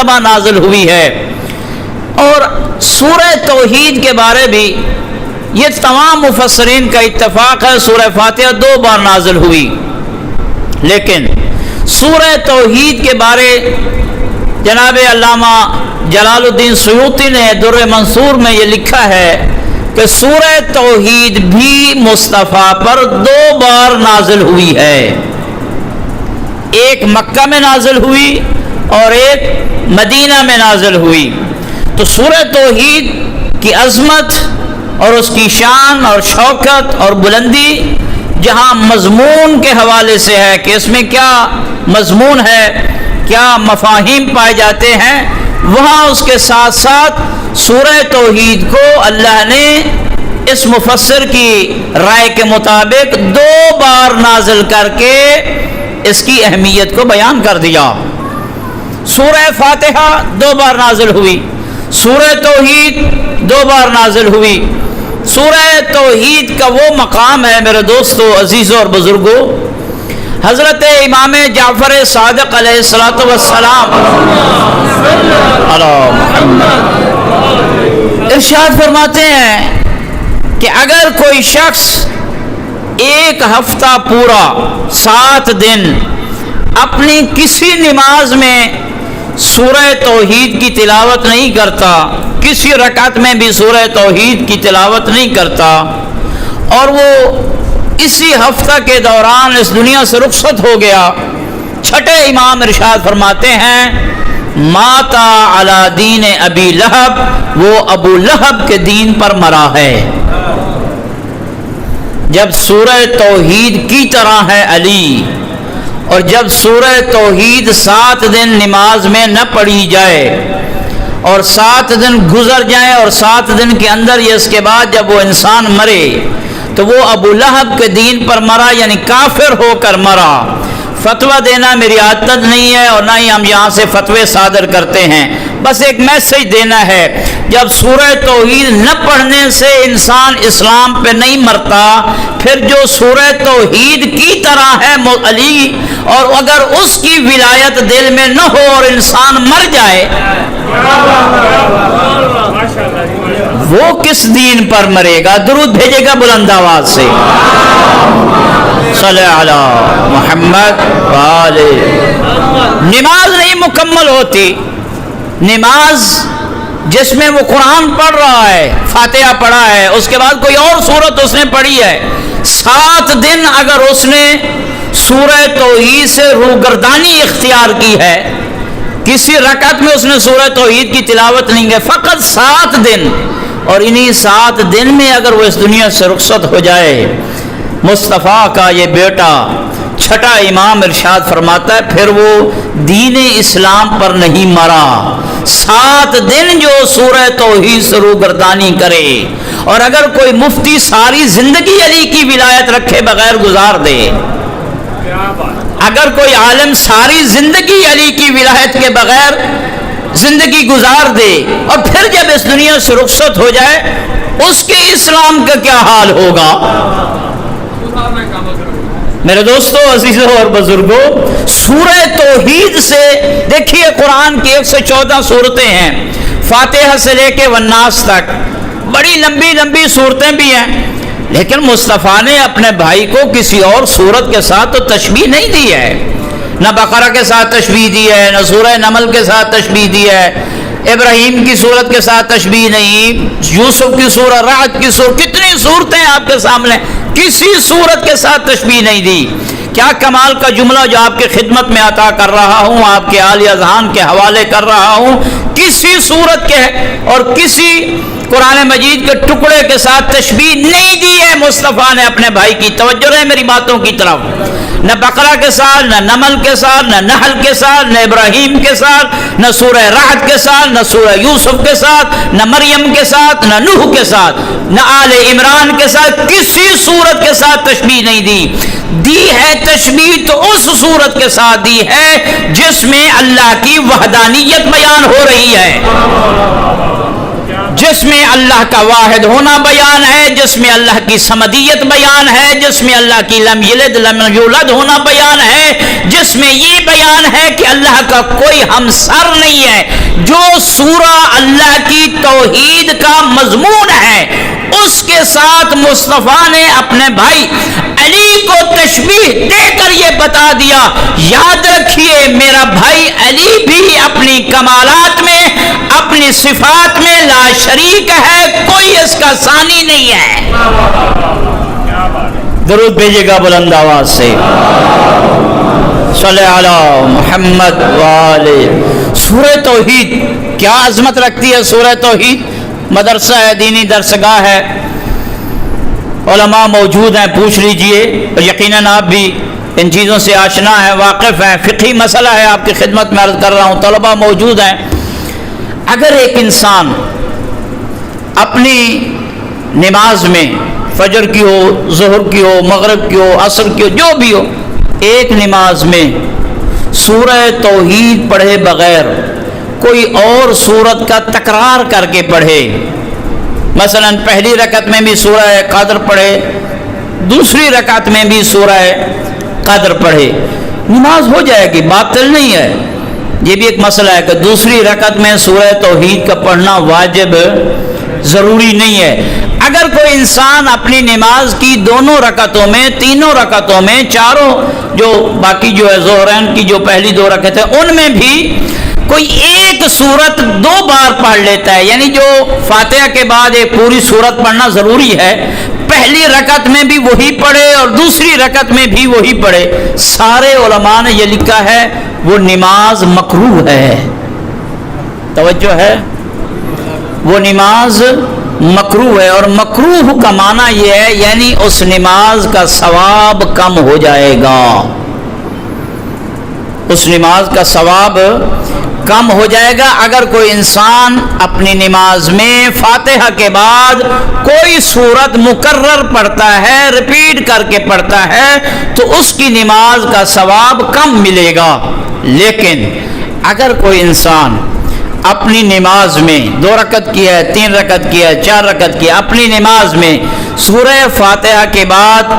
مرتبہ نازل ہوئی ہے. اور سورہ توحید کے بارے بھی یہ تمام مفسرین کا اتفاق ہے، سورہ فاتحہ 2 بار نازل ہوئی. لیکن سورہ توحید کے بارے جناب علامہ جلال الدین سیوطی نے در منصور میں یہ لکھا ہے کہ سورہ توحید بھی مصطفیٰ پر 2 بار نازل ہوئی ہے. ایک مکہ میں نازل ہوئی اور ایک مدینہ میں نازل ہوئی. تو سورہ توحید کی عظمت اور اس کی شان اور شوکت اور بلندی جہاں مضمون کے حوالے سے ہے کہ اس میں کیا مضمون ہے، کیا مفاہیم پائے جاتے ہیں، وہاں اس کے ساتھ ساتھ سورہ توحید کو اللہ نے اس مفسر کی رائے کے مطابق 2 بار نازل کر کے اس کی اہمیت کو بیان کر دیا. سورہ فاتحہ 2 بار نازل ہوئی، سورہ توحید 2 بار نازل ہوئی. سورہ توحید کا وہ مقام ہے میرے دوستو، عزیزوں اور بزرگوں، حضرت امام جعفر صادق علیہ السلام ارشاد فرماتے ہیں کہ اگر کوئی شخص 1 ہفتہ پورا 7 دن اپنی کسی نماز میں سورہ توحید کی تلاوت نہیں کرتا، کسی رکعت میں بھی سورہ توحید کی تلاوت نہیں کرتا، اور وہ اسی ہفتہ کے دوران اس دنیا سے رخصت ہو گیا، چھٹے امام ارشاد فرماتے ہیں ماتا علی دین ابی لہب، وہ ابو لہب کے دین پر مرا ہے. جب سورہ توحید کی طرح ہے علی، اور جب سورہ توحید 7 دن نماز میں نہ پڑھی جائے اور 7 دن گزر جائیں اور 7 دن کے اندر یہ اس کے بعد جب وہ انسان مرے تو وہ ابو لہب کے دین پر مرا، یعنی کافر ہو کر مرا. فتویٰ دینا میری عادت نہیں ہے اور نہ ہی ہم یہاں سے فتوے صادر کرتے ہیں، بس ایک میسج دینا ہے. جب سورہ توحید نہ پڑھنے سے انسان اسلام پہ نہیں مرتا، پھر جو سورہ توحید کی طرح ہے علی، اور اگر اس کی ولایت دل میں نہ ہو اور انسان مر جائے، وہ کس دین پر مرے گا؟ درود بھیجے گا بلند آواز سے، صلی علی محمد وآلہ. نماز نہیں مکمل ہوتی. نماز جس میں وہ قرآن پڑھ رہا ہے، فاتحہ پڑھا ہے، اس کے بعد کوئی اور سورت اس نے پڑھی ہے، 7 دن اگر اس نے سورہ توحید سے روگردانی اختیار کی ہے، کسی رکعت میں اس نے سورہ توحید کی تلاوت نہیں کی، فقط 7 دن، اور انہی 7 دن میں اگر وہ اس دنیا سے رخصت ہو جائے، مصطفیٰ کا یہ بیٹا چھٹا امام ارشاد فرماتا ہے پھر وہ دین اسلام پر نہیں مرا. 7 دن جو سورہ توحید سے روگردانی کرے، اور اگر کوئی مفتی ساری زندگی علی کی ولایت رکھے بغیر گزار دے، اگر کوئی عالم ساری زندگی علی کی ولایت کے بغیر زندگی گزار دے اور پھر جب اس دنیا سے رخصت ہو جائے، اس کے اسلام کا کیا حال ہوگا؟ میرے دوستو، عزیزوں اور بزرگوں، سورہ توحید سے دیکھیے قرآن کی 114 صورتیں ہیں، فاتحہ سے لے کے والناس تک، بڑی لمبی لمبی صورتیں بھی ہیں، لیکن مصطفیٰ نے اپنے بھائی کو کسی اور صورت کے ساتھ تو تشبیہ نہیں دی ہے. نہ بقرہ کے ساتھ تشبیہ دی ہے، نہ سورہ نمل کے ساتھ تشبیہ دی ہے، ابراہیم کی صورت کے ساتھ تشبیہ نہیں، یوسف کی صورت، رعد کی صورت، کتنی صورتیں آپ کے سامنے، کسی صورت کے ساتھ تشبیہ نہیں دی. کیا کمال کا جملہ جو آپ کی خدمت میں عطا کر رہا ہوں، آپ کے عالی اذہان کے حوالے کر رہا ہوں، کسی صورت کے اور کسی قرآن مجید کے ٹکڑے کے ساتھ تشبیہ نہیں دی ہے مصطفیٰ نے اپنے بھائی کی. توجہ رہے میری باتوں کی طرف، نہ بقرہ کے ساتھ، نہ نمل کے ساتھ، نہ نحل کے ساتھ، نہ ابراہیم کے ساتھ، نہ سورہ رعد کے ساتھ، نہ سورہ یوسف کے ساتھ، نہ مریم کے ساتھ، نہ نوح کے ساتھ، نہ آل عمران کے ساتھ، کسی صورت کے ساتھ تشبیہ نہیں دی ہے. تشبیہ تو اس صورت کے ساتھ دی ہے جس میں اللہ کی وحدانیت بیان ہو رہی ہے. جس میں اللہ کا واحد ہونا بیان ہے، جس میں اللہ کی صمدیت بیان ہے، جس میں اللہ کی لم یلد لم یولد ہونا بیان ہے، جس میں یہ بیان ہے کہ اللہ کا کوئی ہمسر نہیں ہے، جو سورہ اللہ کی توحید کا مضمون ہے، اس کے ساتھ مصطفیٰ نے اپنے بھائی علی کو تشبیہ دے کر یہ بتا دیا، یاد رکھیے میرا بھائی علی بھی اپنی کمالات میں، اپنی صفات میں لا شریک ہے، کوئی اس کا ثانی نہیں ہے۔ درود بھیجیے گا بلند آواز سے، صلی علی محمد والے۔ سورہ توحید کیا عظمت رکھتی ہے سورہ توحید؟ مدرسہ ہے، دینی درسگاہ ہے، علماء موجود ہیں، پوچھ لیجئے، اور یقیناً آپ بھی ان چیزوں سے آشنا ہیں، واقف ہیں، فقہی مسئلہ ہے، آپ کی خدمت میں عرض کر رہا ہوں، طلباء موجود ہیں۔ اگر ایک انسان اپنی نماز میں، فجر کی ہو، ظہر کی ہو، مغرب کی ہو، عصر کی ہو، جو بھی ہو، ایک نماز میں سورہ توحید پڑھے بغیر کوئی اور سورت کا تکرار کر کے پڑھے، مثلا پہلی رکعت میں بھی سورہ قدر پڑھے، دوسری رکعت میں بھی سورہ قدر پڑھے، نماز ہو جائے گی، باطل نہیں ہے۔ یہ بھی ایک مسئلہ ہے کہ دوسری رکعت میں سورہ توحید کا پڑھنا واجب ضروری نہیں ہے۔ اگر کوئی انسان اپنی نماز کی دونوں رکعتوں میں، تینوں رکعتوں میں، چاروں جو باقی جو ہے ظہرین کی جو پہلی دو رکعتیں ان میں بھی کوئی ایک سورت دو بار پڑھ لیتا ہے، یعنی جو فاتحہ کے بعد ایک پوری سورت پڑھنا ضروری ہے، پہلی رکعت میں بھی وہی پڑھے اور دوسری رکعت میں بھی وہی پڑھے، سارے علماء نے یہ لکھا ہے وہ نماز مکروہ ہے۔ توجہ ہے، وہ نماز مکروہ ہے، اور مکروہ کا معنی یہ ہے یعنی اس نماز کا ثواب کم ہو جائے گا، اس نماز کا ثواب کم ہو جائے گا۔ اگر کوئی انسان اپنی نماز میں فاتحہ کے بعد کوئی سورت مکرر پڑھتا ہے، ریپیٹ کر کے پڑھتا ہے، تو اس کی نماز کا ثواب کم ملے گا۔ لیکن اگر کوئی انسان اپنی نماز میں 2 رکعت کی ہے، 3 رکعت کی ہے، 4 رکعت کی ہے، اپنی نماز میں سورہ فاتحہ کے بعد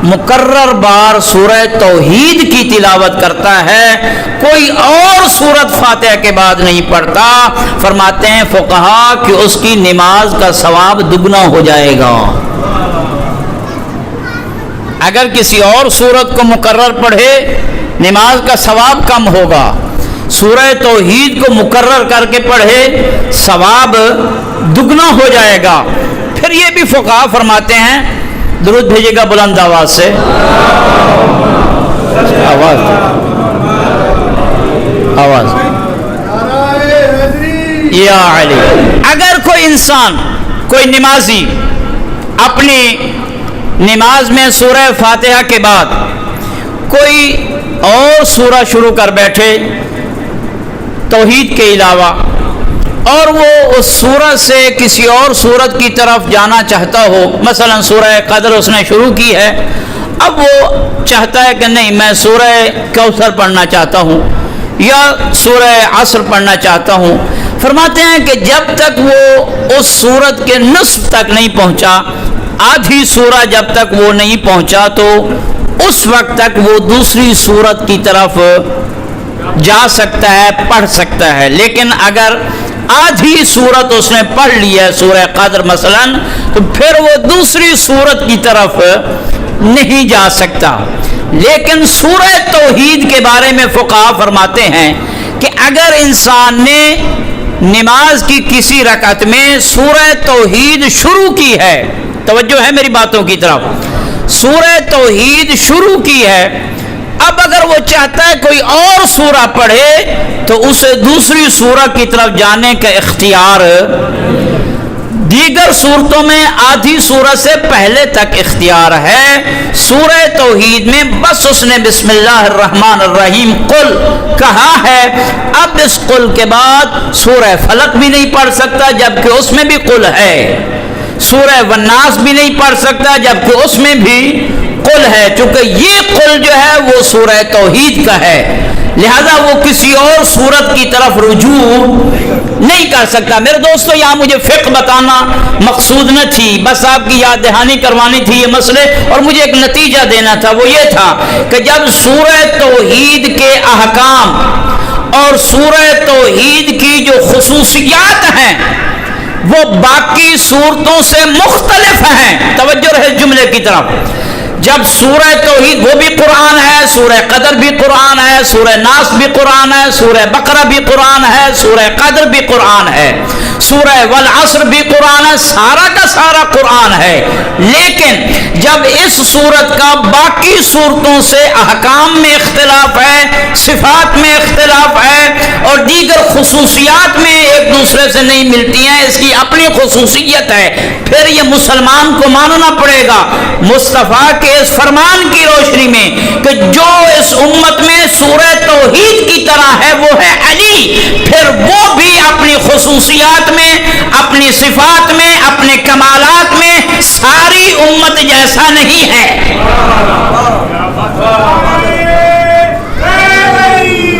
مکرر بار سورہ توحید کی تلاوت کرتا ہے، کوئی اور سورت فاتحہ کے بعد نہیں پڑھتا، فرماتے ہیں فقہا کہ اس کی نماز کا ثواب دگنا ہو جائے گا۔ اگر کسی اور سورت کو مکرر پڑھے نماز کا ثواب کم ہوگا، سورہ توحید کو مکرر کر کے پڑھے ثواب دگنا ہو جائے گا۔ پھر یہ بھی فقہا فرماتے ہیں، درود بھیجے گا بلند آواز سے، آواز یا علی۔ اگر کوئی انسان، کوئی نمازی اپنی نماز میں سورہ فاتحہ کے بعد کوئی اور سورہ شروع کر بیٹھے توحید کے علاوہ، اور وہ اس سورت سے کسی اور سورت کی طرف جانا چاہتا ہو، مثلا سورہ قدر اس نے شروع کی ہے، اب وہ چاہتا ہے کہ نہیں میں سورہ کوثر پڑھنا چاہتا ہوں یا سورہ عصر پڑھنا چاہتا ہوں، فرماتے ہیں کہ جب تک وہ اس سورت کے نصف تک نہیں پہنچا، آدھی سورہ جب تک وہ نہیں پہنچا، تو اس وقت تک وہ دوسری سورت کی طرف جا سکتا ہے، پڑھ سکتا ہے۔ لیکن اگر آدھی سورت اس نے پڑھ لی ہے سورہ قدر مثلا، تو پھر وہ دوسری سورت کی طرف نہیں جا سکتا۔ لیکن سورہ توحید کے بارے میں فقہا فرماتے ہیں کہ اگر انسان نے نماز کی کسی رکعت میں سورہ توحید شروع کی ہے، توجہ ہے میری باتوں کی طرف، سورہ توحید شروع کی ہے، اب اگر وہ چاہتا ہے کوئی اور سورہ پڑھے تو اسے دوسری سورہ کی طرف جانے کا اختیار دیگر صورتوں میں آدھی سورت سے پہلے تک اختیار ہے، سورہ توحید میں بس اس نے بسم اللہ الرحمن الرحیم قل کہا ہے، اب اس قل کے بعد سورہ فلق بھی نہیں پڑھ سکتا جبکہ اس میں بھی قل ہے، سورہ والناس بھی نہیں پڑھ سکتا جبکہ اس میں بھی قل ہے، چونکہ یہ قل جو ہے وہ سورہ توحید کا ہے۔ لہذا وہ کسی اور صورت کی طرف رجوع نہیں کر سکتا۔ میرے دوستو یہاں مجھے فقہ بتانا مقصود نہ تھی، بس آپ کی یاد دہانی کروانی تھی یہ مسئلے، اور مجھے ایک نتیجہ دینا تھا، وہ یہ تھا کہ جب سورہ توحید کے احکام اور سورہ توحید کی جو خصوصیات ہیں وہ باقی صورتوں سے مختلف ہیں، توجہ رہے جملے کی طرف، جب سورہ توحید وہ بھی قرآن ہے، سورہ قدر بھی قرآن ہے، سورہ ناس بھی قرآن ہے، سورہ بقرہ بھی قرآن ہے، سورہ قدر بھی قرآن ہے، سورہ والعصر بھی قرآن ہے، سارا کا سارا قرآن ہے، لیکن جب اس سورت کا باقی صورتوں سے احکام میں اختلاف ہے، صفات میں اختلاف ہے اور دیگر خصوصیات میں ایک دوسرے سے نہیں ملتی ہیں، اس کی اپنی خصوصیت ہے، پھر یہ مسلمان کو ماننا پڑے گا مصطفیٰ کے اس فرمان کی روشنی میں کہ جو اس امت میں سورہ توحید کی طرح ہے وہ ہے علی، پھر وہ بھی اپنی خصوصیات میں، اپنی صفات میں، اپنے کمالات میں ساری امت جیسا نہیں ہے۔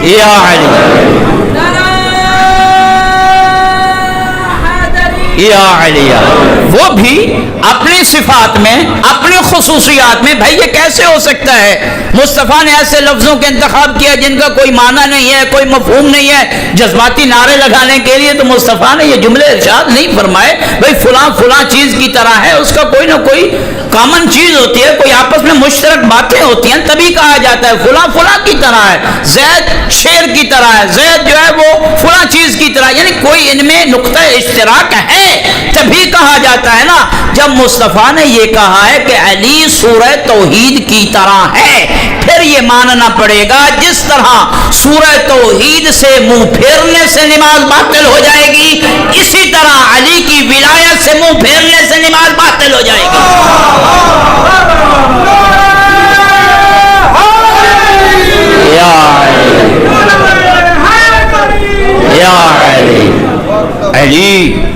یا علی یا علی، وہ بھی اپنی صفات میں، اپنی خصوصیات میں۔ بھائی یہ کیسے ہو سکتا ہے؟ مصطفیٰ نے ایسے لفظوں کا انتخاب کیا جن کا کوئی معنی نہیں ہے، کوئی مفہوم نہیں ہے، جذباتی نعرے لگانے کے لیے تو مصطفیٰ نے یہ جملے ارشاد نہیں فرمائے بھائی فلاں فلاں چیز کی طرح ہے، اس کا کوئی نہ کوئی کامن چیز ہوتی ہے، کوئی آپس میں مشترک باتیں ہوتی ہیں، تبھی کہا جاتا ہے فلاں فلاں کی طرح ہے، زید شیر کی طرح ہے، زید جو ہے وہ فلاں چیز کی طرح، یعنی کوئی ان میں نقطہ اشتراک ہے تبھی کہا جاتا ہے نا۔ جب مصطفیٰ نے یہ کہا ہے کہ علی سورہ توحید کی طرح ہے، پھر یہ ماننا پڑے گا جس طرح سورہ توحید سے منہ پھیرنے سے نماز باطل ہو جائے گی، اسی طرح علی کی ولایت سے منہ پھیرنے سے نماز باطل ہو جائے گی۔ یا علی، یا علی، علی